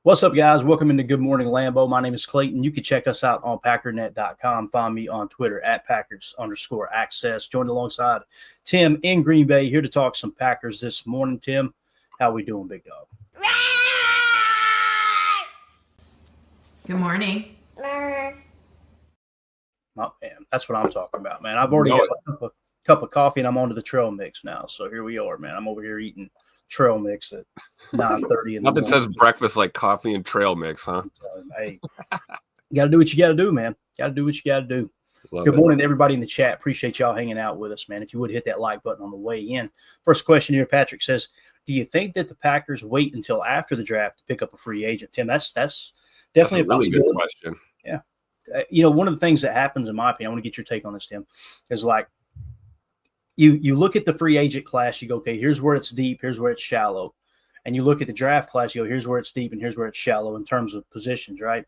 What's up, guys? Welcome into Good Morning Lambo. My name is Clayton. You can check us out on Packernet.com. Find me on Twitter at Packers_access. Joined alongside Tim in Green Bay, here to talk some Packers this morning. Tim, how we doing, big dog? Good morning. Oh, man, that's what I'm talking about, man. I've already had a cup of coffee, and I'm on to the trail mix now. So here we are, man. I'm over here eating trail mix at 9:30 in the morning. Nothing says breakfast like coffee and trail mix, huh? Hey, you got to do what you got to do, man. Got to do what you got to do. Good morning to everybody in the chat. Appreciate y'all hanging out with us, man. If you would hit that like button on the way in. First question here, Patrick says, do you think that the Packers wait until after the draft to pick up a free agent? Tim, that's definitely a really good question. Yeah. You know, one of the things that happens, in my opinion, I want to get your take on this, Tim, is like you look at the free agent class, you go, okay, here's where it's deep, here's where it's shallow. And you look at the draft class, you go, here's where it's deep and here's where it's shallow in terms of positions, right?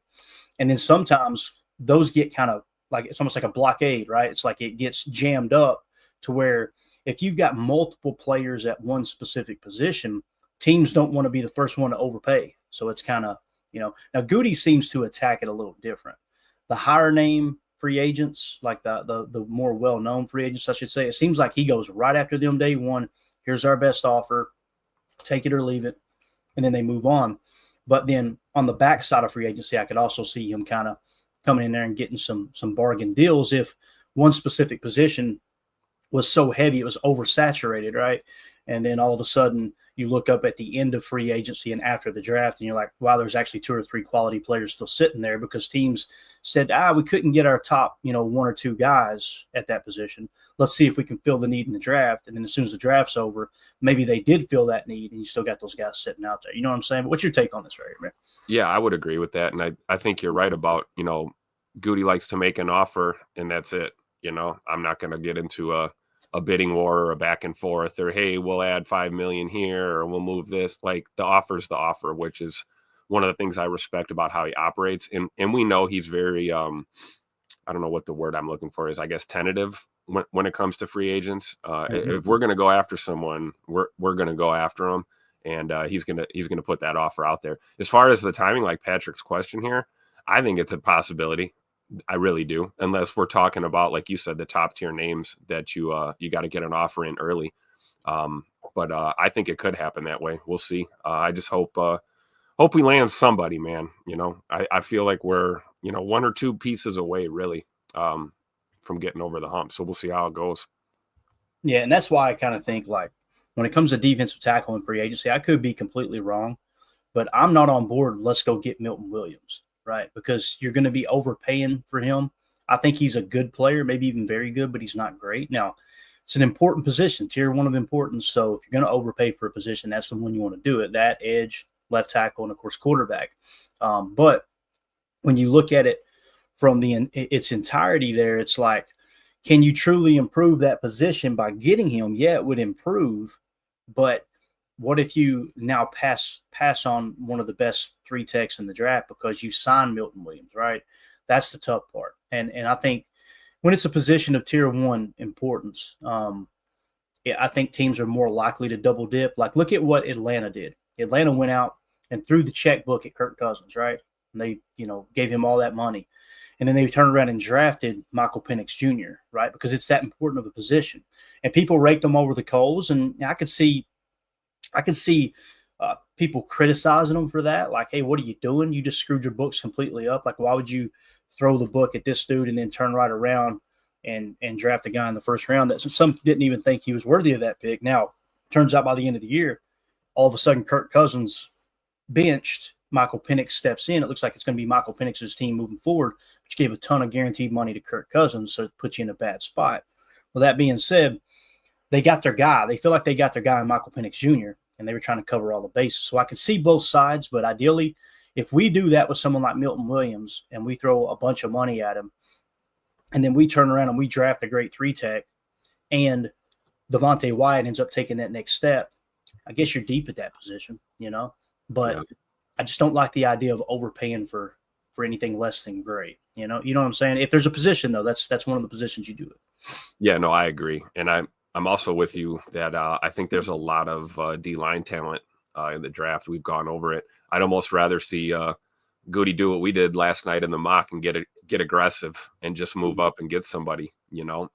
And then sometimes those get kind of like, it's almost like a blockade, right? It's like it gets jammed up to where if you've got multiple players at one specific position, teams don't want to be the first one to overpay. So it's kind of, now Goody seems to attack it a little different. The higher name free agents, like the more well-known free agents, I should say, it seems like he goes right after them day one. Here's our best offer. Take it or leave it. And then they move on. But then on the backside of free agency, I could also see him kind of coming in there and getting some bargain deals if one specific position was so heavy it was oversaturated, right? And then all of a sudden you look up at the end of free agency and after the draft and you're like, wow, there's actually 2 or 3 quality players still sitting there because teams said, we couldn't get our top, 1 or 2 guys at that position. Let's see if we can fill the need in the draft. And then as soon as the draft's over, maybe they did fill that need and you still got those guys sitting out there. You know what I'm saying? But what's your take on this right here, man? Yeah, I would agree with that. And I think you're right about, Goody likes to make an offer and that's it. I'm not going to get into a bidding war or a back and forth or, hey, we'll add $5 million here or we'll move this. Like the offer's the offer, which is one of the things I respect about how he operates. And we know he's very, I don't know what the word I'm looking for is, I guess, tentative when it comes to free agents. If we're going to go after someone, we're going to go after him. And he's going to put that offer out there. As far as the timing, like Patrick's question here, I think it's a possibility. I really do, unless we're talking about, like you said, the top tier names that you got to get an offer in early. But I think it could happen that way. We'll see. I just hope we land somebody, man. I feel like we're 1 or 2 pieces away, really, from getting over the hump. So we'll see how it goes. Yeah, and that's why I kind of think like when it comes to defensive tackle and free agency, I could be completely wrong, but I'm not on board. Let's go get Milton Williams. Right, because you're going to be overpaying for him. I think he's a good player, maybe even very good, but he's not great. Now, it's an important position, tier 1 of importance. So if you're going to overpay for a position, that's the one you want to do it. That edge, left tackle, and of course quarterback. But when you look at it from its entirety, there, it's like, can you truly improve that position by getting him? Yeah, it would improve, but what if you now pass on one of the best 3 techs in the draft because you signed Milton Williams, right? That's the tough part. And I think when it's a position of tier 1 importance, I think teams are more likely to double dip. Like, look at what Atlanta did. Atlanta went out and threw the checkbook at Kirk Cousins, right? And they, gave him all that money. And then they turned around and drafted Michael Penix Jr., right? Because it's that important of a position. And people raked them over the coals. And I could see people criticizing them for that. Like, hey, what are you doing? You just screwed your books completely up. Like, why would you throw the book at this dude and then turn right around and draft a guy in the first round that some didn't even think he was worthy of that pick? Now, turns out by the end of the year, all of a sudden Kirk Cousins benched. Michael Penix steps in. It looks like it's going to be Michael Penix's team moving forward, which gave a ton of guaranteed money to Kirk Cousins, so it puts you in a bad spot. Well, that being said, they got their guy. They feel like they got their guy in Michael Penix Jr., and they were trying to cover all the bases. So I can see both sides, but ideally, if we do that with someone like Milton Williams and we throw a bunch of money at him, and then we turn around and we draft a great 3 tech, and Devontae Wyatt ends up taking that next step, I guess you're deep at that position, But yeah. I just don't like the idea of overpaying for anything less than great. You know what I'm saying? If there's a position, though, that's one of the positions you do it. Yeah, no, I agree. And I'm also with you that I think there's a lot of D-line talent in the draft. We've gone over it. I'd almost rather see Goody do what we did last night in the mock and get aggressive and just move up and get somebody,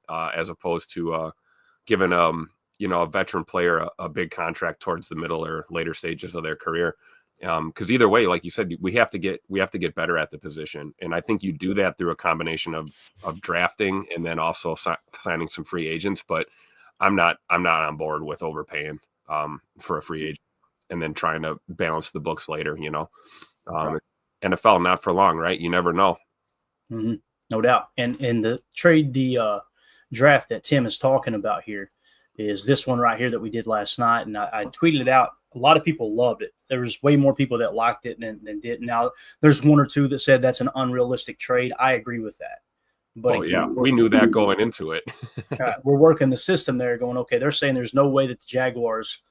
as opposed to giving a veteran player a big contract towards the middle or later stages of their career. Because either way, like you said, we have to get better at the position, and I think you do that through a combination of drafting and then also signing some free agents. But I'm not on board with overpaying for a free agent and then trying to balance the books later. Right. NFL not for long, right? You never know. Mm-hmm. No doubt. And the draft that Tim is talking about here is this one right here that we did last night, and I tweeted it out. A lot of people loved it. There was way more people that liked it than didn't. Now, there's one or two that said that's an unrealistic trade. I agree with that. But again, we knew that going into it. We're working the system there going, okay, they're saying there's no way that the Jaguars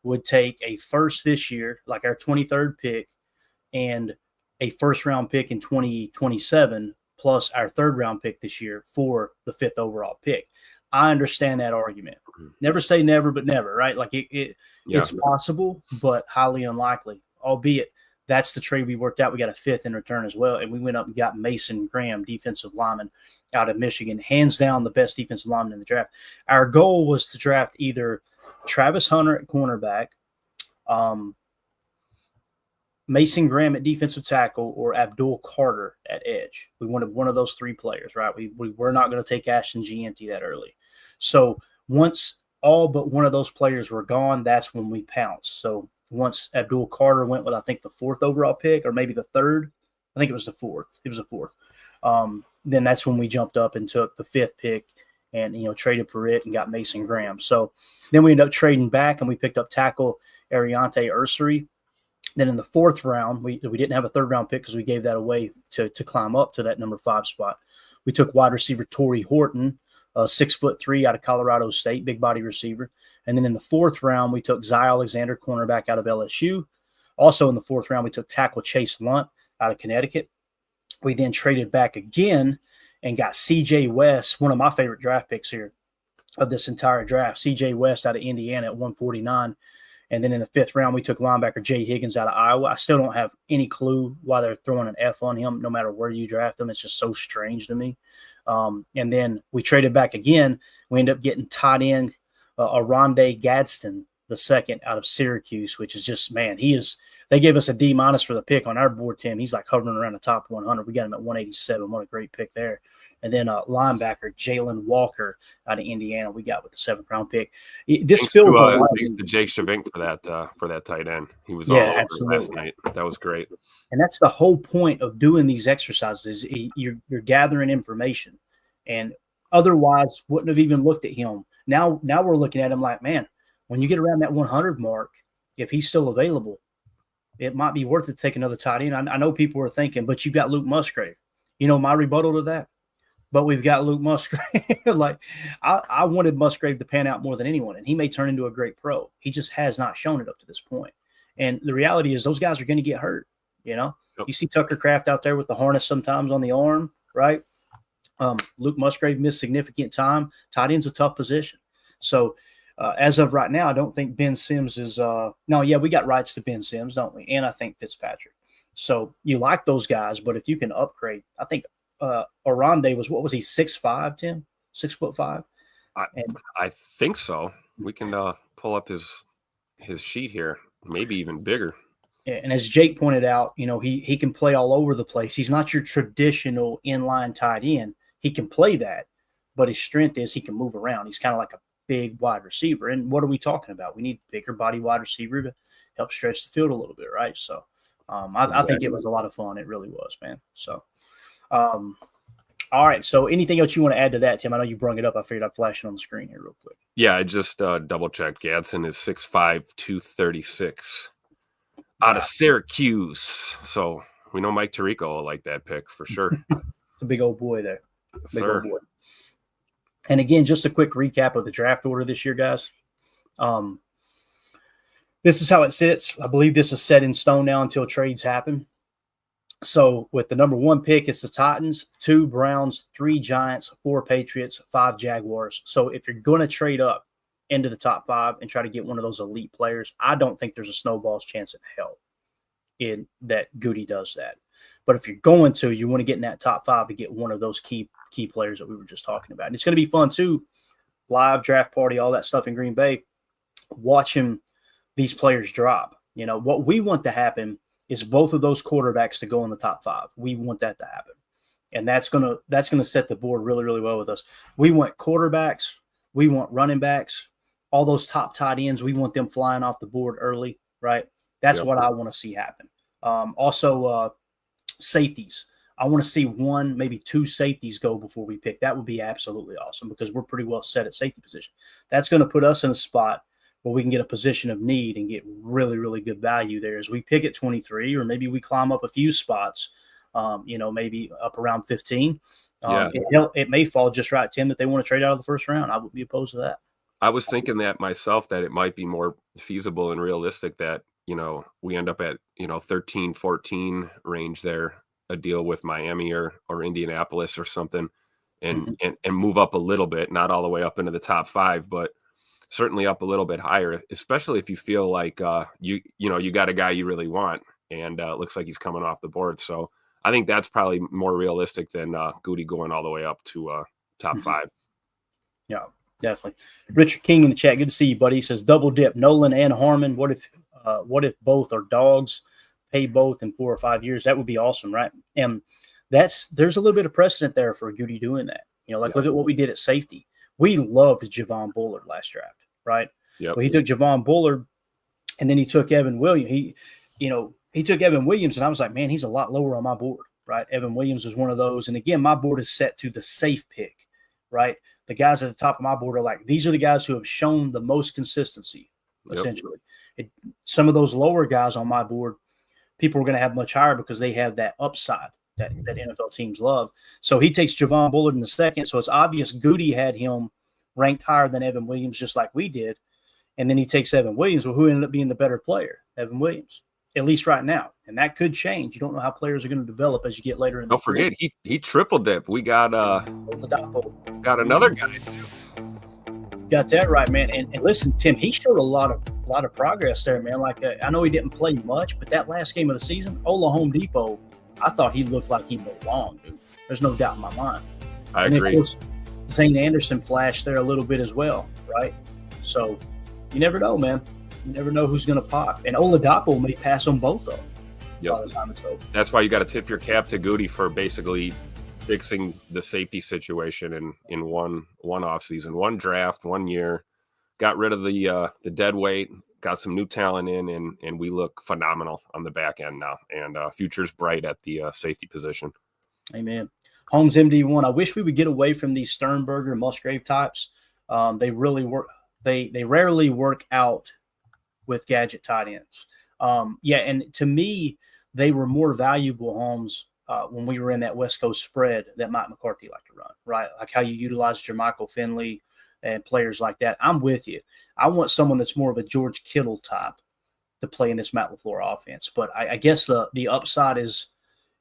would take a first this year, like our 23rd pick, and a first-round pick in 2027, plus our third-round pick this year for the 5th overall pick. I understand that argument. Never say never, but never, right? Like it's possible, but highly unlikely, albeit that's the trade we worked out. We got a 5th in return as well, and we went up and got Mason Graham, defensive lineman out of Michigan, hands down the best defensive lineman in the draft. Our goal was to draft either Travis Hunter at cornerback, Mason Graham at defensive tackle, or Abdul Carter at edge. We wanted one of those 3 players, right? We were not going to take Ashton Gianti that early. So once all but one of those players were gone, that's when we pounced. So once Abdul Carter went with, I think, the 4th overall pick, or maybe the 3rd. I think it was the 4th. It was the 4th. Then that's when we jumped up and took the 5th pick and, traded for it and got Mason Graham. So then we ended up trading back, and we picked up tackle Ariante Ursary. Then in the 4th round, we didn't have a 3rd round pick because we gave that away to climb up to that number 5 spot. We took wide receiver Torrey Horton, 6'3" out of Colorado State, big body receiver. And then in the 4th round, we took Zy Alexander, cornerback out of LSU. Also in the 4th round, we took tackle Chase Lunt out of Connecticut. We then traded back again and got CJ West, one of my favorite draft picks here of this entire draft, CJ West out of Indiana at 149. And then in the 5th round, we took linebacker Jay Higgins out of Iowa. I still don't have any clue why they're throwing an F on him, no matter where you draft him. It's just so strange to me. And then we traded back again. We ended up getting tight end Aronde Gadsden, the 2nd out of Syracuse, which is just, man, they gave us a D- for the pick on our board, Tim. He's like hovering around the top 100. We got him at 187. What a great pick there. And then linebacker Jalen Walker out of Indiana, we got with the 7th round pick. Thanks to Jake Shavink for that tight end. He was all over last night. That was great. And that's the whole point of doing these exercises. You're gathering information, and otherwise wouldn't have even looked at him. Now we're looking at him like, man, when you get around that 100 mark, if he's still available, it might be worth it to take another tight end. I know people are thinking, but you've got Luke Musgrave. My rebuttal to that. But we've got Luke Musgrave. I wanted Musgrave to pan out more than anyone, and he may turn into a great pro. He just has not shown it up to this point. And the reality is those guys are going to get hurt. Yep. You see Tucker Kraft out there with the harness sometimes on the arm, right? Luke Musgrave missed significant time. Tight end's a tough position. So as of right now, I don't think Ben Sims is we got rights to Ben Sims, don't we? And I think Fitzpatrick. So you like those guys, but if you can upgrade, I think Aronde was, what was he, 6'5", Tim? 6'5"? I think so. We can pull up his sheet here, maybe even bigger. And as Jake pointed out, he can play all over the place. He's not your traditional inline tight end. He can play that, but his strength is he can move around. He's kind of like a big wide receiver. And what are we talking about? We need bigger body wide receiver to help stretch the field a little bit, right? So I think it was a lot of fun. It really was, man. So all right. So anything else you want to add to that, Tim? I know you brought it up. I figured I'd flash it on the screen here real quick. Yeah, I just double checked. Gadsden is 6'5", 236 out of Syracuse. So we know Mike Tirico will like that pick for sure. It's a big old boy there. Big old boy. And again, just a quick recap of the draft order this year, guys. This is how it sits. I believe this is set in stone now until trades happen. So with the number 1 pick, it's the Titans, 2 Browns, 3 Giants, 4 Patriots, 5 Jaguars. So if you're going to trade up, into the top 5 and try to get one of those elite players, I don't think there's a snowball's chance in hell in that Goody does that. But if you're going to, you want to get in that top 5 to get one of those key players that we were just talking about. And it's going to be fun too. Live draft party, all that stuff in Green Bay, watching these players drop. You know, what we want to happen is both of those quarterbacks to go in the top 5. We want that to happen. And that's gonna set the board really, really well with us. We want quarterbacks, we want running backs, all those top tight ends, we want them flying off the board early, right? That's what I want to see happen. Also, safeties. I want to see 1, maybe 2 safeties go before we pick. That would be absolutely awesome because we're pretty well set at safety position. That's going to put us in a spot where we can get a position of need and get really, really good value there as we pick at 23, or maybe we climb up a few spots, maybe up around 15. It may fall just right, Tim, that they want to trade out of the first round. I would be opposed to that. I was thinking that myself, that it might be more feasible and realistic that, we end up at, 13, 14 range there, a deal with Miami or Indianapolis or something, and move up a little bit, not all the way up into the top 5, but certainly up a little bit higher, especially if you feel like you got a guy you really want, and it looks like he's coming off the board. So I think that's probably more realistic than Goody going all the way up to top 5. Yeah, definitely. Richard King in the chat, good to see you, buddy. He says double dip Nolan and Harmon. What if both are dogs? Pay both in 4 or 5 years. That would be awesome, right? And there's a little bit of precedent there for Goody doing that. Look at what we did at safety. We loved Javon Bullard last draft, right? Yep. Well, he took Javon Bullard, and then he took Evan Williams. He took Evan Williams, and I was like, man, he's a lot lower on my board, right? Evan Williams was one of those. And again, my board is set to the safe pick, right? The guys at the top of my board are like, these are the guys who have shown the most consistency, essentially. Some of those lower guys on my board, people are going to have much higher because they have that upside that NFL teams love. So he takes Javon Bullard in the second. So it's obvious Goody had him ranked higher than Evan Williams, just like we did. And then he takes Evan Williams. Well, who ended up being the better player? Evan Williams, at least right now. And that could change. You don't know how players are going to develop as you get later in the Don't forget, he triple dipped. We got another guy. Got that right, man. And listen, Tim, he showed a lot of progress there, man. Like I know he didn't play much, but that last game of the season, Ola Home Depot, I thought he looked like he belonged, dude. There's no doubt in my mind. I agree. Then, of course, Zane Anderson flashed there a little bit as well, right? So you never know, man. You never know who's going to pop. And Oladapo may pass on both of them by the time it's over. That's why you got to tip your cap to Goody for basically fixing the safety situation in one offseason, one draft, 1 year, got rid of the dead weight, got some new talent in, and we look phenomenal on the back end now. And future's bright at the safety position. Amen. Holmes MD1. I wish we would get away from these Sternberger, Musgrave types. They really work. They rarely work out with gadget tight ends. And to me, they were more valuable, Holmes, when we were in that West Coast spread that Mike McCarthy liked to run, right? Like how you utilize Jermichael Finley and players like that. I'm with you. I want someone that's more of a George Kittle type to play in this Matt LaFleur offense. But I guess the upside is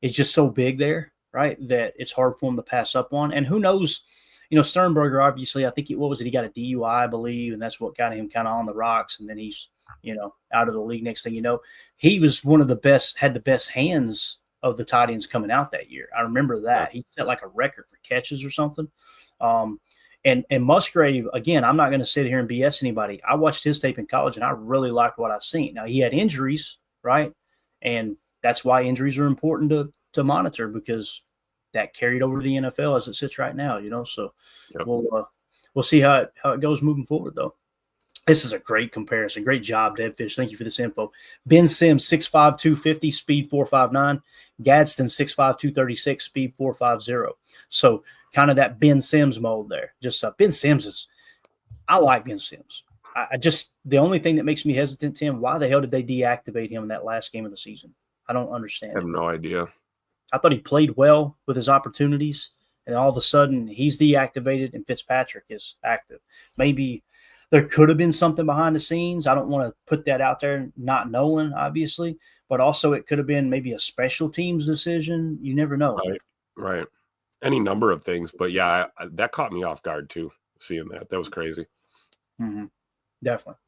just so big there, right, that it's hard for him to pass up on. And who knows, Sternberger, obviously, I think he got a DUI, I believe, and that's what got him kind of on the rocks. And then he's, out of the league. Next thing you know, he was one of the best, had the best hands of the tight ends coming out that year. I remember that. He set like a record for catches or something. And Musgrave, again, I'm not going to sit here and BS anybody. I watched his tape in college, and I really liked what I seen. Now, he had injuries, right? And that's why injuries are important to monitor, because that carried over to the NFL as it sits right now, So we'll see how it goes moving forward, though. This is a great comparison. Great job, Deadfish. Thank you for this info. Ben Sims, 6'5", 250, speed 4.59. Gadsden, 6'5", 236, speed 4.50. So kind of that Ben Sims mold there. Just Ben Sims I like Ben Sims. I just, the only thing that makes me hesitant, Tim, why the hell did they deactivate him in that last game of the season? I don't understand. I have no idea. I thought he played well with his opportunities, and all of a sudden he's deactivated and Fitzpatrick is active. Maybe there could have been something behind the scenes. I don't want to put that out there not knowing, obviously, but also it could have been maybe a special teams decision. You never know. Right. Any number of things. But, yeah, that caught me off guard, too, seeing that. That was crazy. Mm-hmm. Definitely.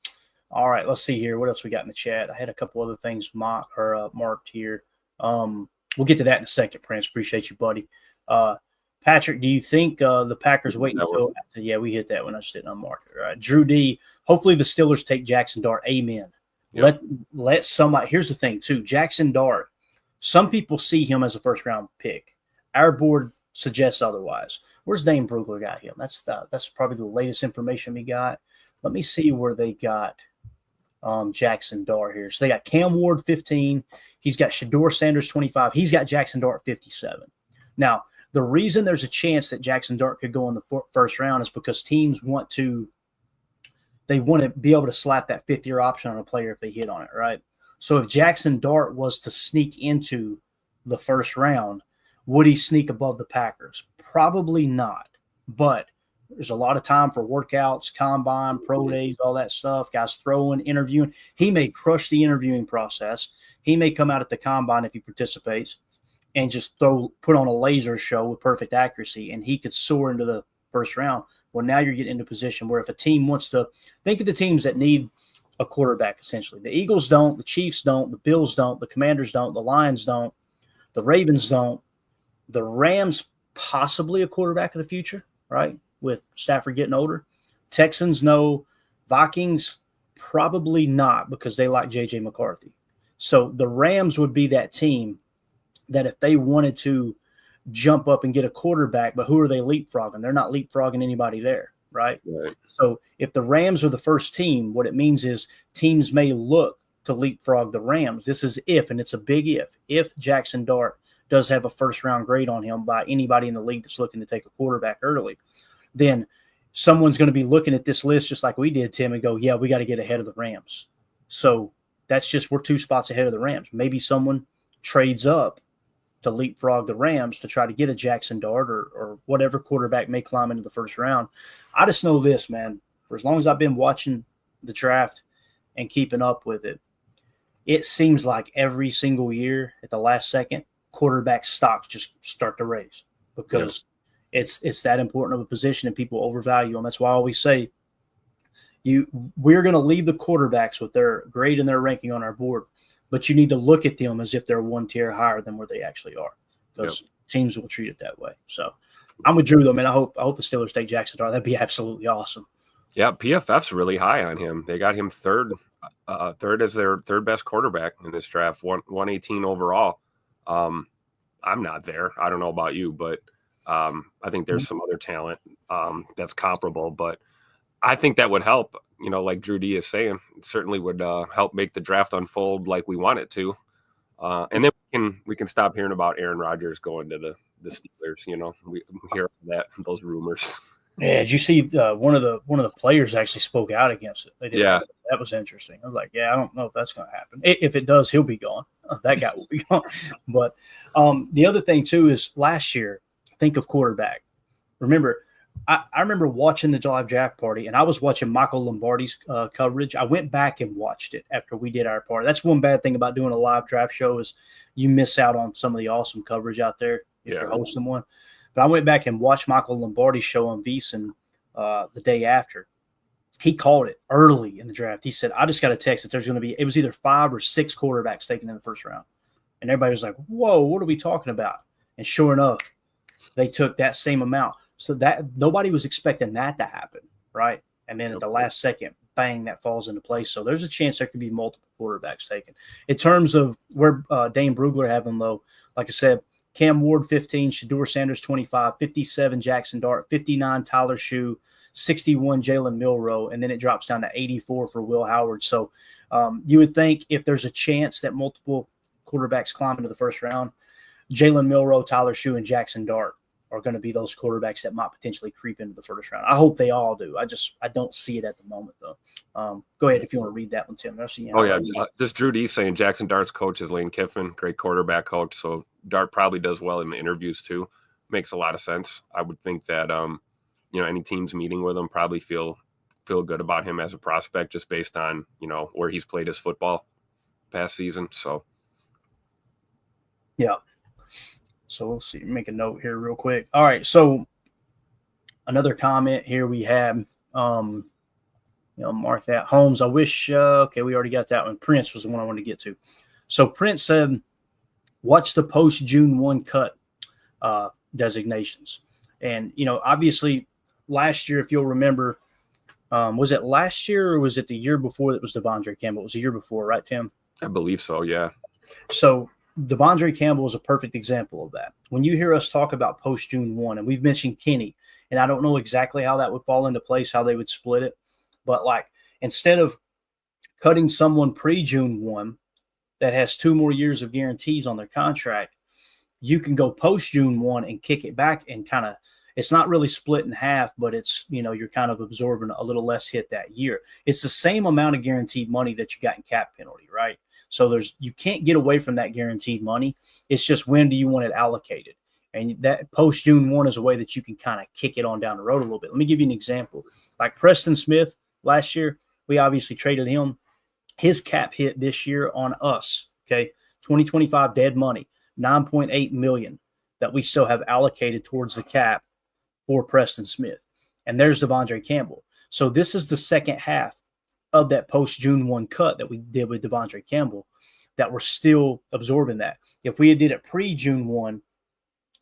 All right, let's see here. What else we got in the chat? I had a couple other things marked here. We'll get to that in a second, Prince. Appreciate you, buddy. Patrick, do you think the Packers wait until – yeah, we hit that one. I just didn't unmark it. All right. Drew D, hopefully the Steelers take Jackson Dart. Amen. Yep. Let somebody – here's the thing, too. Jackson Dart, some people see him as a first-round pick. Our board suggests otherwise. Where's Dane Brugler got him? That's probably the latest information we got. Let me see where they got Jackson Dart here. So they got Cam Ward 15. He's got Shedeur Sanders 25. He's got Jackson Dart 57. Now, the reason there's a chance that Jackson Dart could go in the first round is because teams want to be able to slap that fifth-year option on a player if they hit on it, right? So if Jackson Dart was to sneak into the first round, would he sneak above the Packers? Probably not. But there's a lot of time for workouts, combine, pro days, all that stuff. Guys throwing, interviewing. He may crush the interviewing process. He may come out at the combine if he participates and just put on a laser show with perfect accuracy, and he could soar into the first round. Well, now you're getting into a position where if a team wants to – think of the teams that need a quarterback, essentially. The Eagles don't, the Chiefs don't, the Bills don't, the Commanders don't, the Lions don't, the Ravens don't. The Rams possibly a quarterback of the future, right, with Stafford getting older. Texans, no. Vikings, probably not because they like J.J. McCarthy. So the Rams would be that team that if they wanted to jump up and get a quarterback, but who are they leapfrogging? They're not leapfrogging anybody there, right? So if the Rams are the first team, what it means is teams may look to leapfrog the Rams. This is if, and it's a big if Jackson Dart does have a first-round grade on him by anybody in the league that's looking to take a quarterback early, then someone's going to be looking at this list just like we did, Tim, and go, yeah, we got to get ahead of the Rams. So that's just we're 2 spots ahead of the Rams. Maybe someone trades up to leapfrog the Rams to try to get a Jackson Dart or whatever quarterback may climb into the first round. I just know this, man. For as long as I've been watching the draft and keeping up with it, it seems like every single year at the last second, quarterback stocks just start to raise because it's that important of a position and people overvalue them. That's why I always say we're going to leave the quarterbacks with their grade and their ranking on our board, but you need to look at them as if they're one tier higher than where they actually are because teams will treat it that way. So I'm with Drew, though, man. I hope the Steelers take Jackson Dart. That'd be absolutely awesome. Yeah, PFF's really high on him. They got him third as their third best quarterback in this draft, 118 overall. I'm not there. I don't know about you, but I think there's some other talent that's comparable. But I think that would help, like Drew D is saying. It certainly would help make the draft unfold like we want it to. And then we can stop hearing about Aaron Rodgers going to the Steelers. We hear those rumors. Yeah, did you see one of the players actually spoke out against it? Yeah. That was interesting. I was like, yeah, I don't know if that's going to happen. If it does, he'll be gone. That guy will be gone. But the other thing, too, is last year, think of quarterback. Remember, I remember watching the live draft party, and I was watching Michael Lombardi's coverage. I went back and watched it after we did our party. That's one bad thing about doing a live draft show is you miss out on some of the awesome coverage out there if you're hosting one. But I went back and watched Michael Lombardi's show on VSiN the day after. He called it early in the draft. He said, I just got a text that there's going to be – it was either 5 or 6 quarterbacks taken in the first round. And everybody was like, whoa, what are we talking about? And sure enough, they took that same amount. So that nobody was expecting that to happen, right? And then at the last second, bang, that falls into place. So there's a chance there could be multiple quarterbacks taken. In terms of where Dane Brugler have them, though, like I said, Cam Ward, 15, Shedeur Sanders, 25, 57, Jackson Dart, 59, Tyler Shue, 61, Jalen Milroe, and then it drops down to 84 for Will Howard. So you would think if there's a chance that multiple quarterbacks climb into the first round, Jalen Milroe, Tyler Shue, and Jackson Dart are going to be those quarterbacks that might potentially creep into the first round. I hope they all do. I don't see it at the moment, though. Go ahead if you want to read that one, Tim. Just Drew D saying Jackson Dart's coach is Lane Kiffin, great quarterback coach. So Dart probably does well in the interviews too. Makes a lot of sense. I would think that any teams meeting with him probably feel good about him as a prospect just based on where he's played his football past season. So yeah. So we'll see. Make a note here real quick. All right. So another comment here we have. Let Mark that. Holmes, I wish. Okay, we already got that one. Prince was the one I wanted to get to. So Prince said, "Watch the post June 1 cut designations." And obviously, last year, if you'll remember, was it last year or was it the year before that was Devondre Campbell? It was the year before, right, Tim? I believe so. Yeah. So Devondre Campbell is a perfect example of that. When you hear us talk about post June 1, and we've mentioned Kenny, and I don't know exactly how that would fall into place, how they would split it, but instead of cutting someone pre June 1 that has 2 more years of guarantees on their contract, you can go post June 1 and kick it back and kind of, it's not really split in half, but it's, you're kind of absorbing a little less hit that year. It's the same amount of guaranteed money that you got in cap penalty, right? So you can't get away from that guaranteed money. It's just when do you want it allocated? And that post June 1 is a way that you can kind of kick it on down the road a little bit. Let me give you an example. Like Preston Smith last year, we obviously traded him. His cap hit this year on us, okay, 2025 dead money, $9.8 million that we still have allocated towards the cap for Preston Smith. And there's Devondre Campbell. So this is the second half of that post June 1 cut that we did with Devondre Campbell that we're still absorbing that. If we had did it pre June 1,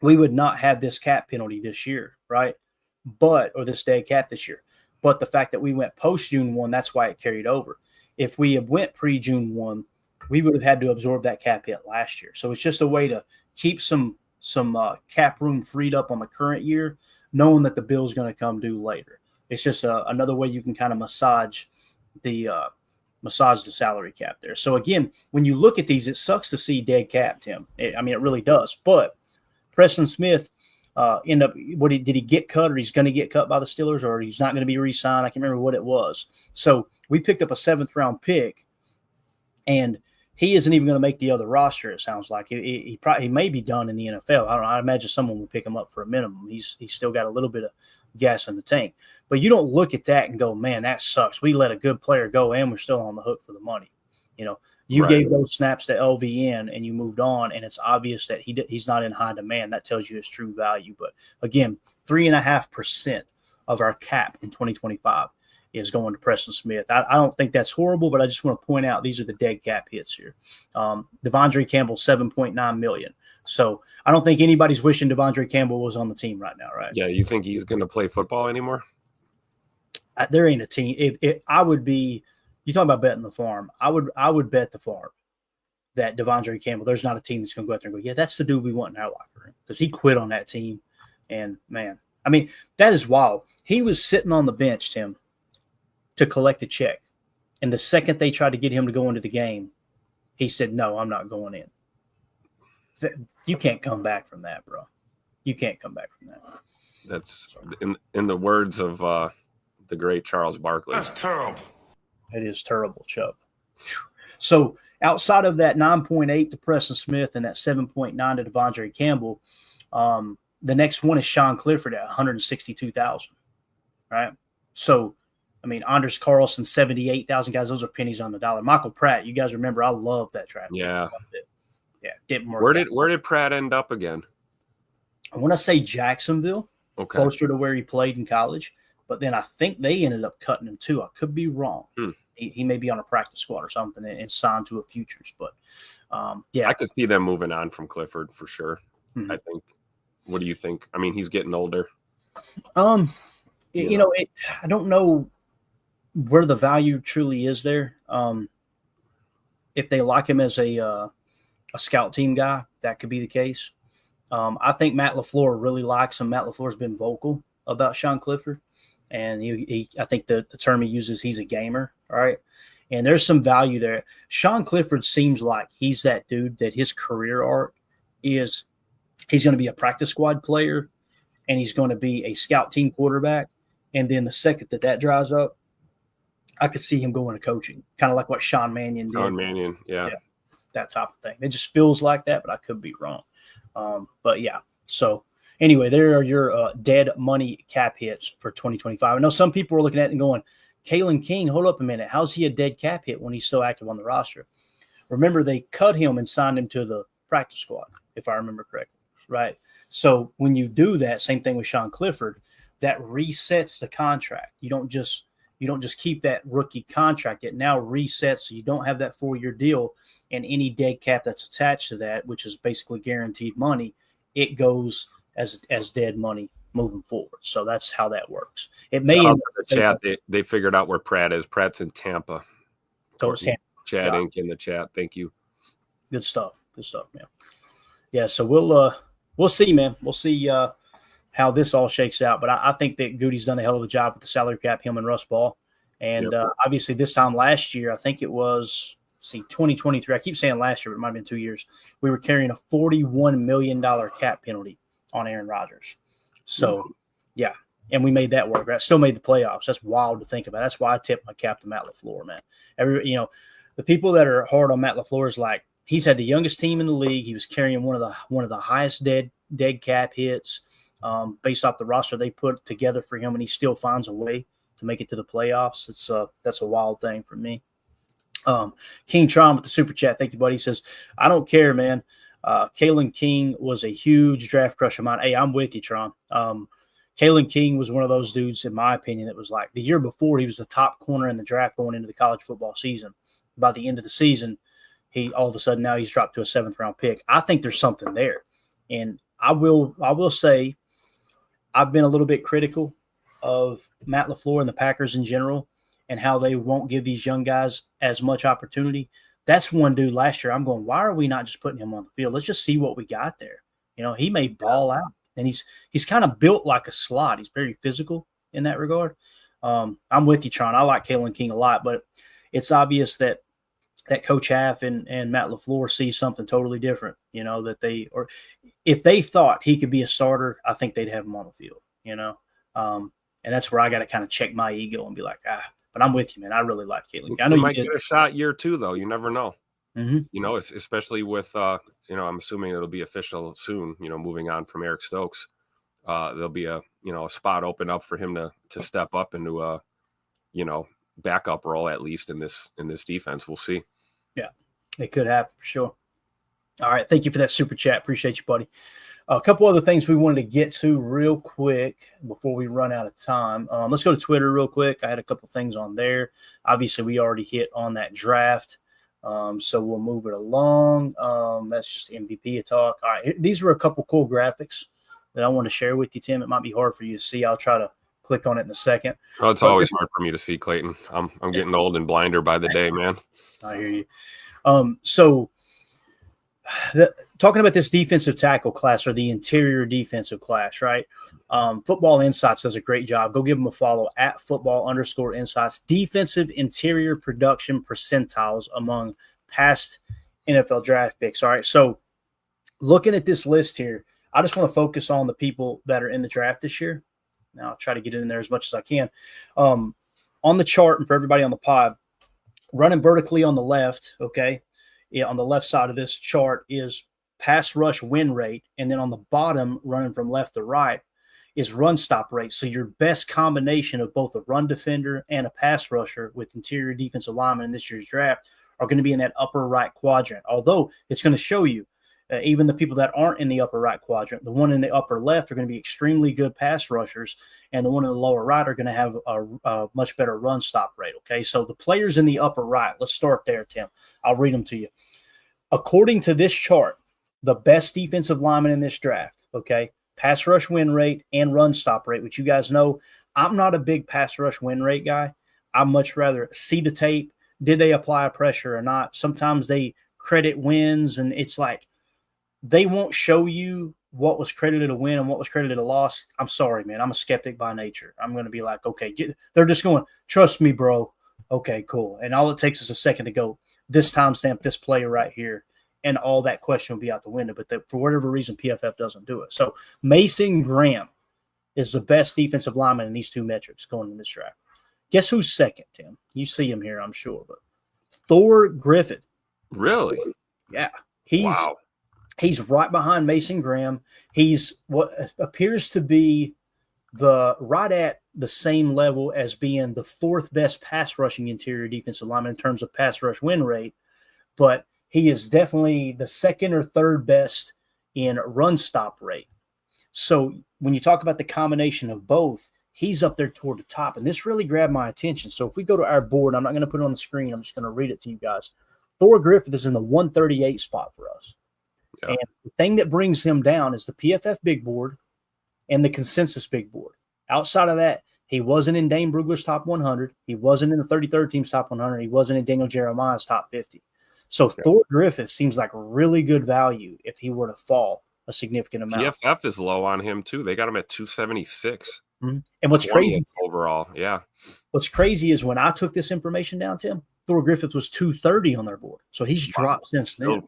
we would not have this cap penalty this year, right? Or this dead cap this year. But the fact that we went post June 1, that's why it carried over. If we had went pre June 1, we would have had to absorb that cap hit last year. So it's just a way to keep some cap room freed up on the current year, knowing that the bill's going to come due later. It's just another way you can kind of massage the salary cap there. So again, when you look at these, it sucks to see dead cap, Tim. It really does. But Preston Smith did he get cut, or he's going to get cut by the Steelers, or he's not going to be re-signed? I can't remember what it was. So we picked up a 7th round pick, and he isn't even going to make the other roster. It sounds like he may be done in the NFL. I don't know. I imagine someone will pick him up for a minimum. He's still got a little bit of gas in the tank, but you don't look at that and go, man, that sucks. We let a good player go and we're still on the hook for the money. You right. Gave those snaps to LVN and you moved on, and it's obvious that he's not in high demand. That tells you his true value. But again, 3.5% of our cap in 2025 is going to Preston Smith. I don't think that's horrible, but I just want to point out these are the dead cap hits here. Devondre Campbell, $7.9 million. So I don't think anybody's wishing Devondre Campbell was on the team right now, right? Yeah, you think he's going to play football anymore? There ain't a team. If I would be, you talking about betting the farm, I would bet the farm that Devondre Campbell, there's not a team that's going to go out there and go, yeah, that's the dude we want in our locker room, because he quit on that team. And, man, I mean, that is wild. He was sitting on the bench, Tim, to collect a check. And the second they tried to get him to go into the game, he said, no, I'm not going in. You can't come back from that, bro. You can't come back from that. That's in the words of the great Charles Barkley. That's terrible. It is terrible, Chubb. So outside of that 9.8 to Preston Smith and that 7.9 to Devondre Campbell, the next one is Sean Clifford at $162,000, right? So, I mean, Anders Carlson, $78,000, guys. Those are pennies on the dollar. Michael Pratt, you guys remember, I love that draft. Yeah. Yeah, didn't work. Where did Pratt end up again? I want to say Jacksonville, okay, closer to where he played in college. But then I think they ended up cutting him too. I could be wrong. He may be on a practice squad or something and signed to a futures. But yeah, I could see them moving on from Clifford for sure. Mm-hmm. I think. What do you think? I mean, he's getting older. I don't know where the value truly is there. If they like him as a scout team guy, that could be the case. I think Matt LaFleur really likes him. Matt LaFleur's been vocal about Sean Clifford. And I think the term he uses, he's a gamer, right? And there's some value there. Sean Clifford seems like he's that dude that his career arc is he's going to be a practice squad player and he's going to be a scout team quarterback. And then the second that dries up, I could see him going to coaching, kind of like what Sean Mannion did. Sean Mannion, yeah. That type of thing. It just feels like that, but I could be wrong. But, yeah, so – anyway, there are your dead money cap hits for 2025. I know some people are looking at it and going, Kalen King, hold up a minute. How's he a dead cap hit when he's still active on the roster? Remember, they cut him and signed him to the practice squad, if I remember correctly, right? So when you do that, same thing with Sean Clifford, that resets the contract. You don't just You don't just keep that rookie contract. It now resets, so you don't have that 4-year deal, and any dead cap that's attached to that, which is basically guaranteed money, it goes as dead money moving forward. So that's how that works. It may Shout out end to the chat. They figured out where Pratt is. Pratt's in Tampa. so it's Chad Inc. in the chat. Thank you. Good stuff, man. Yeah, so we'll see, man. We'll see how this all shakes out. But I think that Goody's done a hell of a job with the salary cap, him and Russ Ball. And obviously this time last year, I think it was, 2023. I keep saying last year, but it might have been 2 years. We were carrying a $41 million cap penalty on Aaron Rodgers. So, yeah. And we made that work. Right? Still made the playoffs. That's wild to think about. That's why I tipped my cap to Matt LaFleur, man. The people that are hard on Matt LaFleur is like, he's had the youngest team in the league. He was carrying one of the highest dead cap hits based off the roster they put together for him, and he still finds a way to make it to the playoffs. That's a wild thing for me. King Tron with the super chat. Thank you, buddy. He says, I don't care, man. Kalen King was a huge draft crush of mine. Hey, I'm with you, Tron. Kalen King was one of those dudes, in my opinion, that was like the year before he was the top corner in the draft going into the college football season. By the end of the season, he all of a sudden now he's dropped to a 7th round pick. I think there's something there. And I will say I've been a little bit critical of Matt LaFleur and the Packers in general and how they won't give these young guys as much opportunity. That's one dude last year. I'm going, why are we not just putting him on the field? Let's just see what we got there. He may ball out, and he's kind of built like a slot. He's very physical in that regard. I'm with you, Tron. I like Kalen King a lot, but it's obvious that Coach Half and Matt LaFleur see something totally different, or if they thought he could be a starter, I think they'd have him on the field, and that's where I got to kind of check my ego and be like, but I'm with you, man. I really like Kalen. I know you might get a shot year 2, though. You never know. Mm-hmm. Especially with, I'm assuming it'll be official soon, moving on from Eric Stokes. There'll be a spot open up for him to step up into a, backup role, at least in this defense. We'll see. Yeah, it could happen for sure. All right. Thank you for that super chat. Appreciate you, buddy. A couple other things we wanted to get to real quick before we run out of time. Let's go to Twitter real quick. I had a couple things on there. Obviously, we already hit on that draft. So we'll move it along. That's just MVP talk. All right. These were a couple cool graphics that I want to share with you, Tim. It might be hard for you to see. I'll try to click on it in a second. Oh, it's always hard for me to see, Clayton. I'm getting old and blinder by the day, man. I hear you. Talking about this defensive tackle class or the interior defensive class, right? Football Insights does a great job. Go give them a follow at football_insights. Defensive interior production percentiles among past NFL draft picks. All right. So looking at this list here, I just want to focus on the people that are in the draft this year. Now I'll try to get in there as much as I can. On the chart, and for everybody on the pod, running vertically on the left, okay, on the left side of this chart is pass rush win rate, and then on the bottom, running from left to right, is run stop rate. So your best combination of both a run defender and a pass rusher with interior defensive lineman in this year's draft are going to be in that upper right quadrant. Although it's going to show you even the people that aren't in the upper right quadrant, the one in the upper left are going to be extremely good pass rushers, and the one in the lower right are going to have a much better run stop rate. Okay, so the players in the upper right, let's start there, Tim. I'll read them to you. According to this chart, the best defensive lineman in this draft, okay, pass rush win rate and run stop rate, which you guys know, I'm not a big pass rush win rate guy. I'd much rather see the tape. Did they apply pressure or not? Sometimes they credit wins, and it's like, they won't show you what was credited a win and what was credited a loss. I'm sorry, man. I'm a skeptic by nature. I'm going to be like, okay, they're just going, trust me, bro. Okay, cool. And all it takes is a second to go, this timestamp, this player right here, and all that question will be out the window. But for whatever reason, PFF doesn't do it. So Mason Graham is the best defensive lineman in these two metrics going in this draft. Guess who's second, Tim? You see him here, I'm sure. But Thor Griffith. Really? Yeah. He's right behind Mason Graham. He's what appears to be right at the same level as being the 4th best pass rushing interior defensive lineman in terms of pass rush win rate, but he is definitely the 2nd or 3rd best in run stop rate. So when you talk about the combination of both, he's up there toward the top. And this really grabbed my attention. So if we go to our board, I'm not going to put it on the screen. I'm just going to read it to you guys. Thor Griffith is in the 138 spot for us. Yeah. And the thing that brings him down is the PFF big board and the consensus big board. Outside of that, he wasn't in Dane Brugler's top 100. He wasn't in the 33rd team's top 100. He wasn't in Daniel Jeremiah's top 50. So Thor Griffith seems like really good value if he were to fall a significant amount. PFF is low on him too. They got him at 276. Mm-hmm. And what's crazy overall, yeah. What's crazy is when I took this information down, Tim, Thor Griffith was 230 on their board. So he's dropped since then.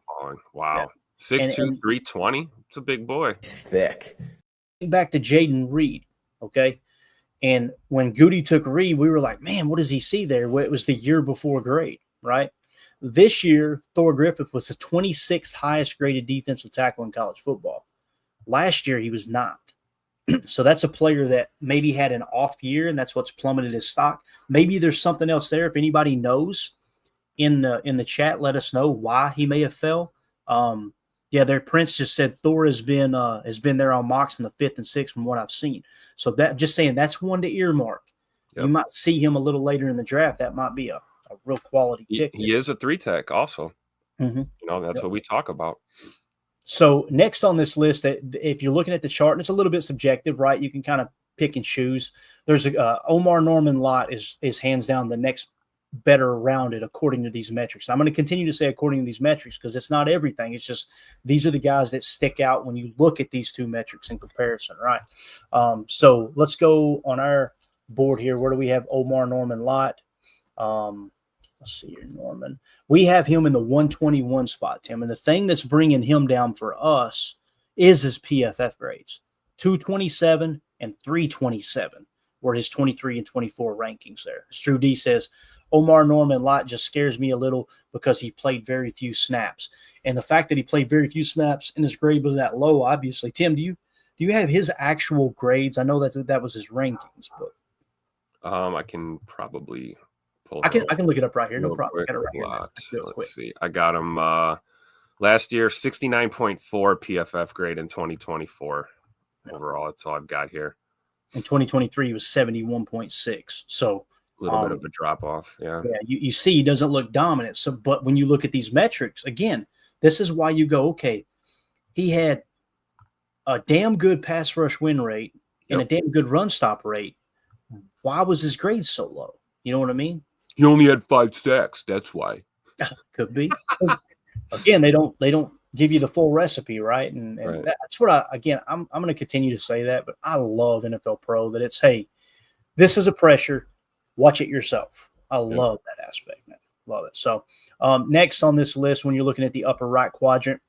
Wow. Yeah. 6'2", 320. It's a big boy. Thick. Back to Jaden Reed, okay? And when Goody took Reed, we were like, man, what does he see there? Well, it was the year before grade, right? This year, Thor Griffith was the 26th highest graded defensive tackle in college football. Last year, he was not. So that's a player that maybe had an off year, and that's what's plummeted his stock. Maybe there's something else there. If anybody knows in the chat, let us know why he may have fell. Yeah, their Prince just said Thor has been there on mocks in the 5th and 6th from what I've seen. So that just saying that's one to earmark. Yep. You might see him a little later in the draft. That might be a real quality pick. He is a 3-tech also. Mm-hmm. You know, that's what we talk about. So next on this list, that if you're looking at the chart, and it's a little bit subjective, right? You can kind of pick and choose. There's Omar Norman Lott is hands down the next better rounded according to these metrics. I'm going to continue to say according to these metrics because it's not everything. It's just these are the guys that stick out when you look at these two metrics in comparison, right? So let's go on our board here. Where do we have Omar Norman Lott? Let's see here, Norman. We have him in the 121 spot, Tim. And the thing that's bringing him down for us is his PFF grades. 227 and 327 were his 23 and 24 rankings there. As Drew D says, Omar Norman Lott just scares me a little because he played very few snaps. And the fact that he played very few snaps and his grade was that low, obviously. Tim, do you have his actual grades? I know that was his rankings, but I can probably – I can look it up right here. No problem. I got it right here. Let's see. I got him last year, 69.4 PFF grade in 2024 overall. That's all I've got here. In 2023, he was 71.6. So a little bit of a drop off. Yeah. Yeah. You see, he doesn't look dominant. So, but when you look at these metrics, again, this is why you go, okay, he had a damn good pass rush win rate and a damn good run stop rate. Why was his grade so low? You know what I mean? He only had 5 sacks. That's why. Could be. Again, they don't give you the full recipe, right? And right. That's what I'm going to continue to say that. But I love NFL Pro that it's, hey, this is a pressure. Watch it yourself. I love that aspect, man. Love it. So next on this list, when you're looking at the upper right quadrant,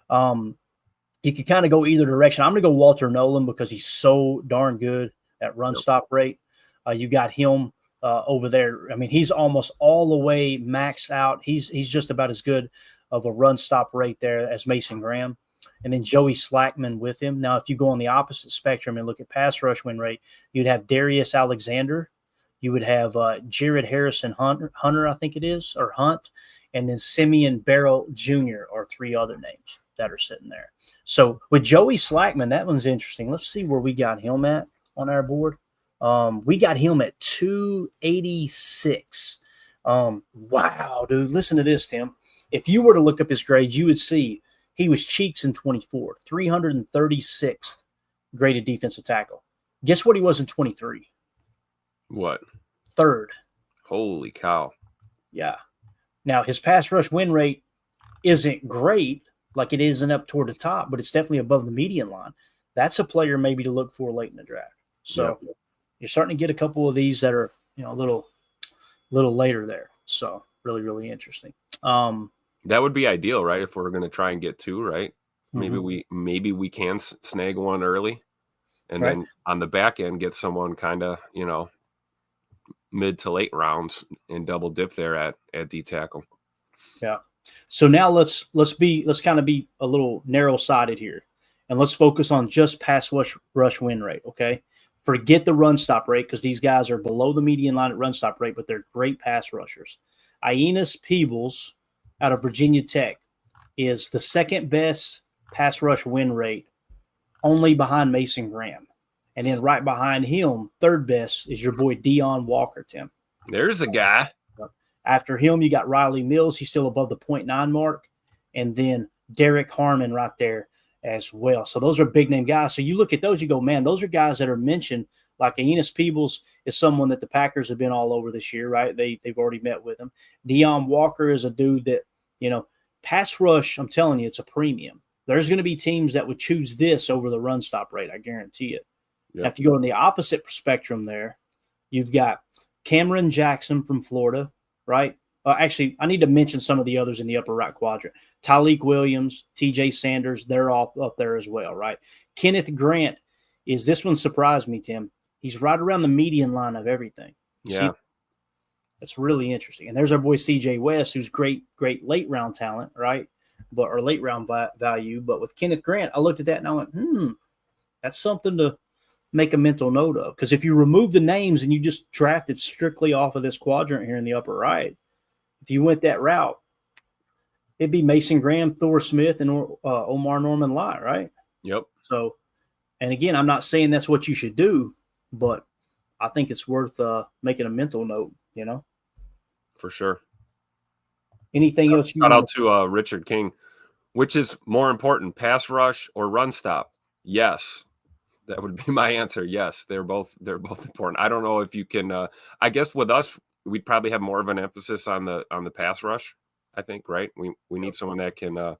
you can kind of go either direction. I'm going to go Walter Nolan because he's so darn good at run stop rate. You got him. Over there. I mean, he's almost all the way maxed out. He's just about as good of a run stop rate there as Mason Graham. And then Joey Slackman with him. Now, if you go on the opposite spectrum and look at pass rush win rate, you'd have Darius Alexander. You would have Jared Harrison Hunter, I think it is, or Hunt. And then Simeon Barrow Jr. are 3 other names that are sitting there. So with Joey Slackman, that one's interesting. Let's see where we got him at on our board. We got him at 286. Wow, dude. Listen to this, Tim. If you were to look up his grades, you would see he was cheeks in 24, 336th graded defensive tackle. Guess what he was in 23? What? 3rd. Holy cow. Yeah. Now, his pass rush win rate isn't great, like it isn't up toward the top, but it's definitely above the median line. That's a player maybe to look for late in the draft. So you're starting to get a couple of these that are, a little later there. So really, really interesting. That would be ideal, right? If we're going to try and get 2, right? Maybe we can snag one early, and then on the back end get someone kind of, mid to late rounds and double dip there at D tackle. Yeah. So now let's kind of be a little narrow sided here, and let's focus on just pass rush win rate. Okay. Forget the run stop rate because these guys are below the median line at run stop rate, but they're great pass rushers. Aeneas Peebles out of Virginia Tech is the second best pass rush win rate, only behind Mason Graham. And then right behind him, third best, is your boy Dion Walker, Tim. There's a guy. After him, you got Riley Mills. He's still above the 0.9 mark. And then Derek Harmon right there as well. So those are big name guys. So you look at those, you go, man, those are guys that are mentioned. Like Enos Peebles is someone that the Packers have been all over this year, right? They've already met with him. Dion Walker is a dude that, pass rush, I'm telling you, it's a premium. There's going to be teams that would choose this over the run stop rate. I guarantee it. Yep. Now, if you go in the opposite spectrum there, you've got Cameron Jackson from Florida, right? Actually, I need to mention some of the others in the upper right quadrant. Tyleik Williams, TJ Sanders, they're all up there as well, right? Kenneth Grant this one surprised me, Tim. He's right around the median line of everything. Yeah. See, that's really interesting. And there's our boy CJ West, who's great late round talent, right? Or late round value. But with Kenneth Grant, I looked at that and I went, that's something to make a mental note of. Because if you remove the names and you just drafted strictly off of this quadrant here in the upper right, if you went that route, it'd be Mason Graham, Thor Smith, and Omar Norman Lott, right? Yep. So, and again, I'm not saying that's what you should do, but I think it's worth making a mental note, For sure. Anything else? Shout out to Richard King. Which is more important, pass rush or run stop? Yes. That would be my answer. Yes, they're both important. I don't know if you can I guess with us we'd probably have more of an emphasis on the pass rush, I think, right? We need someone that can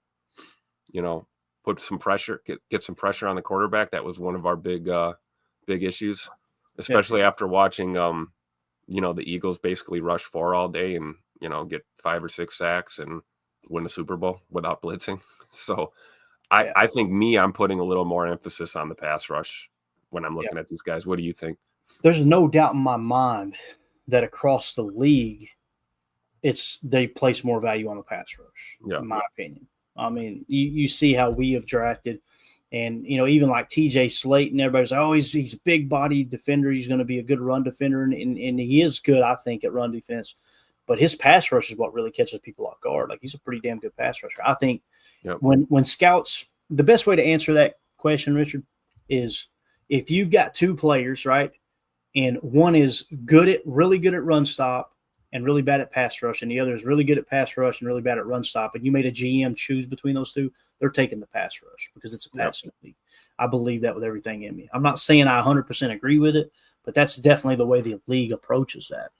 put some pressure, get some pressure on the quarterback. That was one of our big issues, especially after watching the Eagles basically rush 4 all day and get 5 or 6 sacks and win the Super Bowl without blitzing. So I think I'm putting a little more emphasis on the pass rush when I'm looking at these guys. What do you think? There's no doubt in my mind that across the league, they place more value on the pass rush, in my opinion. I mean, you see how we have drafted, and even like TJ Slayton, everybody's like, oh, he's a big body defender. He's going to be a good run defender, and he is good, I think, at run defense. But his pass rush is what really catches people off guard. Like, he's a pretty damn good pass rusher. I think when scouts, the best way to answer that question, Richard, is if you've got 2 players, right, and one is really good at run stop and really bad at pass rush, and the other is really good at pass rush and really bad at run stop, and you made a GM choose between those 2, they're taking the pass rush because it's a passing league. I believe that with everything in me. I'm not saying I 100% agree with it, but that's definitely the way the league approaches that,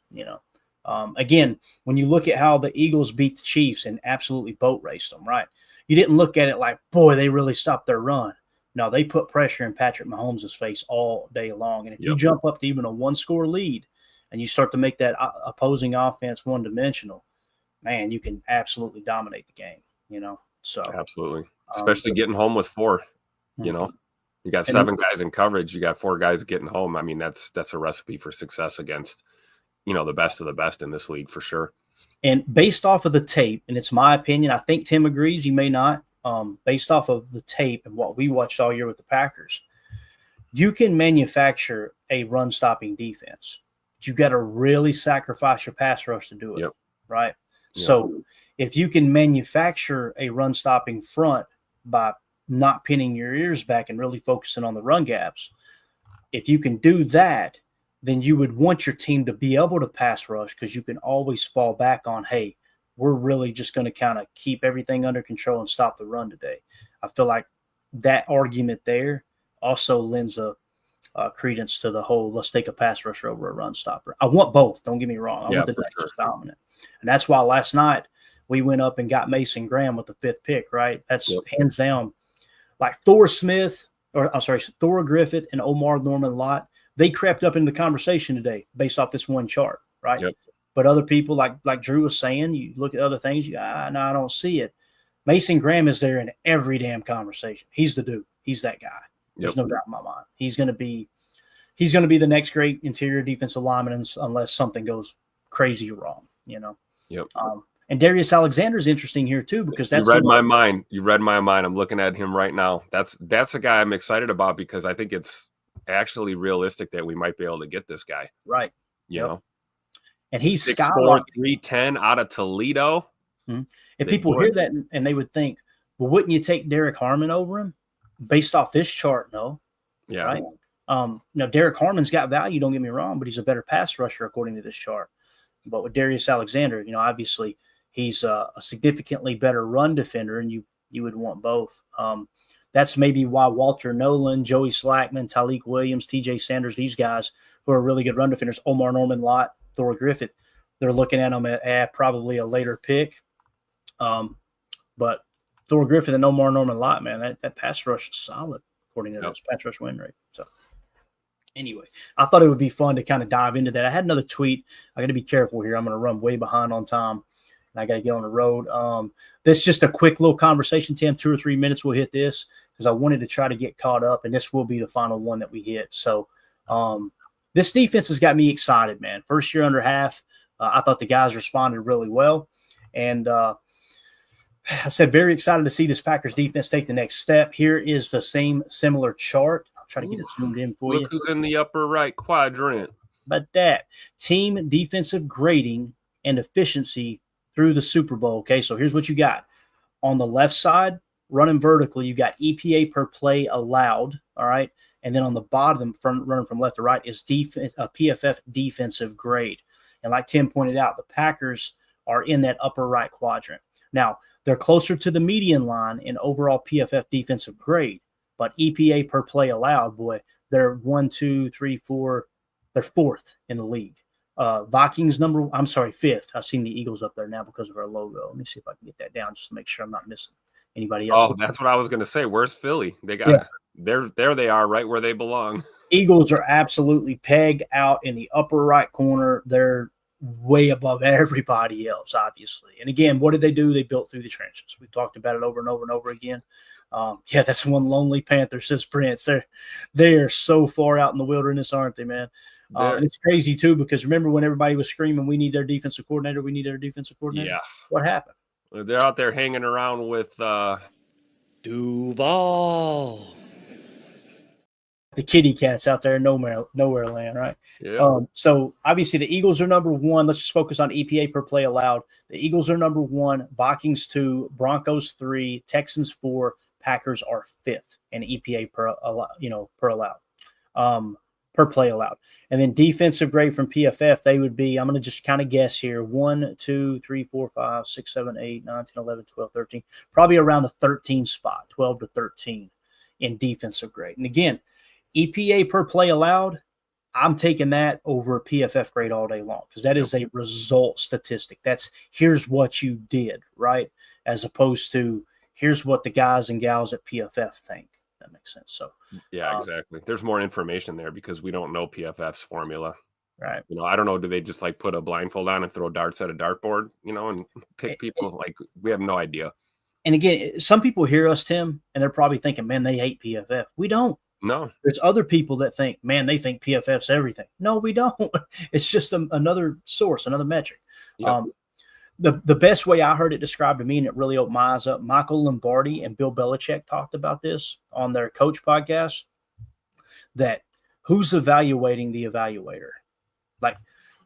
Again, when you look at how the Eagles beat the Chiefs and absolutely boat raced them, right? You didn't look at it like, boy, they really stopped their run. No, they put pressure in Patrick Mahomes' face all day long. And if you jump up to even a 1-score lead and you start to make that opposing offense one-dimensional, man, you can absolutely dominate the game, So absolutely, especially getting home with 4, You got 7 guys in coverage. You got 4 guys getting home. I mean, that's a recipe for success against the best of the best in this league for sure. And based off of the tape, and it's my opinion, I think Tim agrees, you may not, based off of the tape and what we watched all year with the Packers, you can manufacture a run-stopping defense. But you got to really sacrifice your pass rush to do it, right? Yep. So if you can manufacture a run-stopping front by not pinning your ears back and really focusing on the run gaps, if you can do that, then you would want your team to be able to pass rush because you can always fall back on, hey, we're really just going to kind of keep everything under control and stop the run today. I feel like that argument there also lends a credence to the whole let's take a pass rusher over a run stopper. I want both. Don't get me wrong. I want the Texans dominant. And that's why last night we went up and got Mason Graham with the 5th pick, right? That's hands down. Like Thor Griffith and Omar Norman Lott, they crept up into the conversation today based off this one chart, right? Yep. But other people, like Drew was saying, you look at other things, no, I don't see it. Mason Graham is there in every damn conversation. He's the dude. He's that guy. There's no doubt in my mind. He's going to be the next great interior defensive lineman unless something goes crazy wrong, Yep. And Darius Alexander is interesting here too because that's you read my mind. You read my mind. I'm looking at him right now. That's a guy I'm excited about because I think it's actually realistic that we might be able to get this guy. Right. You know. And he's 6'4", 310 out of Toledo. Mm-hmm. And people hear that and they would think, well, wouldn't you take Derek Harmon over him? Based off this chart, no. Yeah. Right? Derek Harmon's got value, don't get me wrong, but he's a better pass rusher according to this chart. But with Darius Alexander, obviously he's a significantly better run defender, and you would want both. That's maybe why Walter Nolan, Joey Slackman, Tyleek Williams, TJ Sanders, these guys who are really good run defenders, Omar Norman Lott, Thor Griffith, they're looking at them at probably a later pick. But Thor Griffith and Omar Norman Lott, man, that pass rush is solid according to this pass rush win rate. So anyway, I thought it would be fun to kind of dive into that. I had another tweet. I got to be careful here. I'm going to run way behind on time, and I got to get on the road. This is just a quick little conversation, Tim. 2 or 3 minutes we'll hit this because I wanted to try to get caught up, and this will be the final one that we hit. So this defense has got me excited, man. First year under half. I thought the guys responded really well. And I said very excited to see this Packers defense take the next step. Here is the similar chart. I'll try to get it zoomed in for you. Look who's in the upper right quadrant. But that team defensive grading and efficiency through the Super Bowl. Okay, so here's what you got. On the left side, running vertically, you've got EPA per play allowed, all right? And then on the bottom, running from left to right, is PFF defensive grade. And like Tim pointed out, the Packers are in that upper right quadrant. Now, they're closer to the median line in overall PFF defensive grade, but EPA per play allowed, boy, they're 1, 2, 3, 4. They're fourth in the league. Vikings fifth. I've seen the Eagles up there now because of our logo. Let me see if I can get that down just to make sure I'm not missing anybody else. Oh, that's what I was going to say. Where's Philly? They got there they are, right where they belong. Eagles are absolutely pegged out in the upper right corner. They're way above everybody else, obviously. And again, what did they do? They built through the trenches. We've talked about it over and over and over again. That's one lonely Panther, says Prince. They are so far out in the wilderness, aren't they, man? And it's crazy, too, because remember when everybody was screaming, we need their defensive coordinator, we need their defensive coordinator? Yeah. What happened? They're out there hanging around with Duval. The kitty cats out there in nowhere land, right? Yeah. So obviously the Eagles are number one. Let's just focus on EPA per play allowed. The Eagles are number one, Vikings 2, Broncos 3, Texans 4, Packers are 5th in EPA per play allowed. And then defensive grade from PFF, they would be, I'm going to just kind of guess here, 1, 2, 3, 4, 5, 6, 7, 8, 9, 10, 11, 12, 13, probably around the 13 spot, 12 to 13 in defensive grade. And again, EPA per play allowed, I'm taking that over a PFF grade all day long because that is a result statistic. That's here's what you did, right? As opposed to here's what the guys and gals at PFF think. That makes sense. So yeah, exactly. There's more information there because we don't know PFF's formula. Right. I don't know. Do they just like put a blindfold on and throw darts at a dartboard, and pick people? Like we have no idea. And again, some people hear us, Tim, and they're probably thinking, man, they hate PFF. We don't. No. There's other people that think, man, they think PFF's everything. No, we don't. It's just another source, another metric. Yep. The best way I heard it described to me, and it really opened my eyes up, Michael Lombardi and Bill Belichick talked about this on their coach podcast, that who's evaluating the evaluator? Like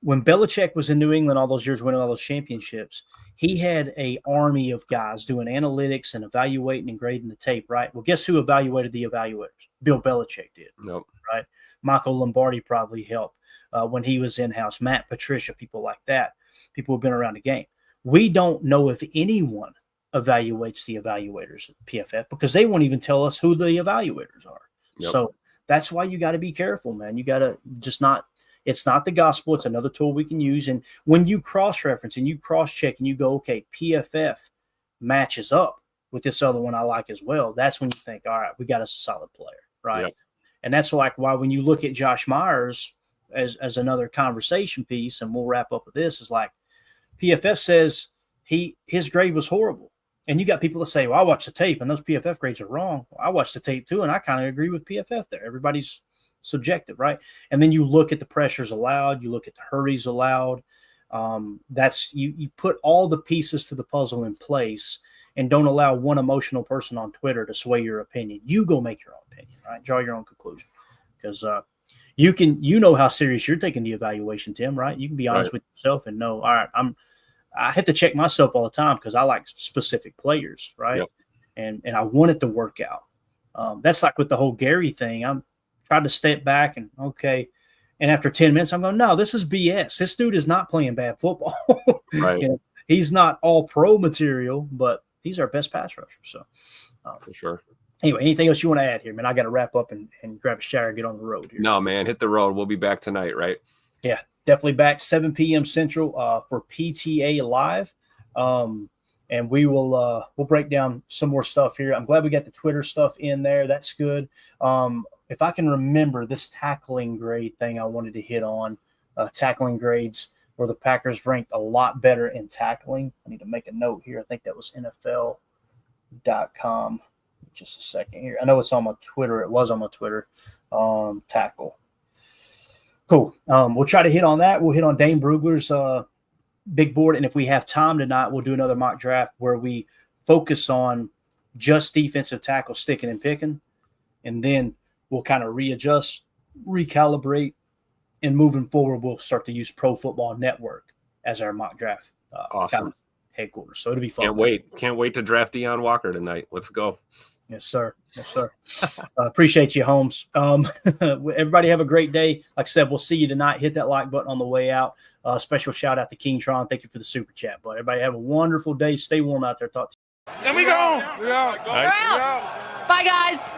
when Belichick was in New England all those years, winning all those championships, he had an army of guys doing analytics and evaluating and grading the tape, right? Well, guess who evaluated the evaluators? Bill Belichick did. Nope. Right? Michael Lombardi probably helped when he was in-house. Matt Patricia, people like that, people who've been around the game. We don't know if anyone evaluates the evaluators at PFF because they won't even tell us who the evaluators are. Yep. So that's why you got to be careful, man. You got to just not – it's not the gospel. It's another tool we can use. And when you cross-reference and you cross-check and you go, okay, PFF matches up with this other one I like as well, that's when you think, all right, we got us a solid player, right? Yep. And that's like why when you look at Josh Myers as another conversation piece, and we'll wrap up with this, is like PFF says his grade was horrible. And you got people that say, well, I watched the tape and those PFF grades are wrong. Well, I watched the tape too, and I kind of agree with PFF there. Everybody's subjective, right? And then you look at the pressures allowed, you look at the hurries allowed. That's you put all the pieces to the puzzle in place and don't allow one emotional person on Twitter to sway your opinion. You go make your own opinion, right? Draw your own conclusion. Because you know how serious you're taking the evaluation, Tim, right? You can be honest with yourself and know, all right, I have to check myself all the time because I like specific players, right? Yep. And I want it to work out. That's like with the whole Gary thing. I'm tried to step back and okay. And after 10 minutes, I'm going, no, this is BS. This dude is not playing bad football. Right. You know, he's not all pro material, but he's our best pass rusher. So For sure. Anyway, anything else you want to add here, man? I got to wrap up and grab a shower and get on the road here. No, man, hit the road. We'll be back tonight, right? Yeah, definitely back 7 p.m. Central for PTA Live. And we'll break down some more stuff here. I'm glad we got the Twitter stuff in there. That's good. If I can remember this tackling grade thing I wanted to hit on, tackling grades where the Packers ranked a lot better in tackling. I need to make a note here. I think that was NFL.com. Just a second here. I know it's on my Twitter. It was on my Twitter. Tackle. Cool. We'll try to hit on that. We'll hit on Dane Brugler's big board. And if we have time tonight, we'll do another mock draft where we focus on just defensive tackle sticking and picking. And then we'll kind of readjust, recalibrate, and moving forward, we'll start to use Pro Football Network as our mock draft Awesome. kind of headquarters. So it'll be fun. Can't wait to draft Deion Walker tonight. Let's go. Yes, sir. Yes, sir. Appreciate you, Holmes. Everybody have a great day. Like I said, we'll see you tonight. Hit that like button on the way out. Special shout out to Kingtron. Thank you for the super chat, bud. Everybody have a wonderful day. Stay warm out there. Talk to you. Then we go. We out. Bye, guys.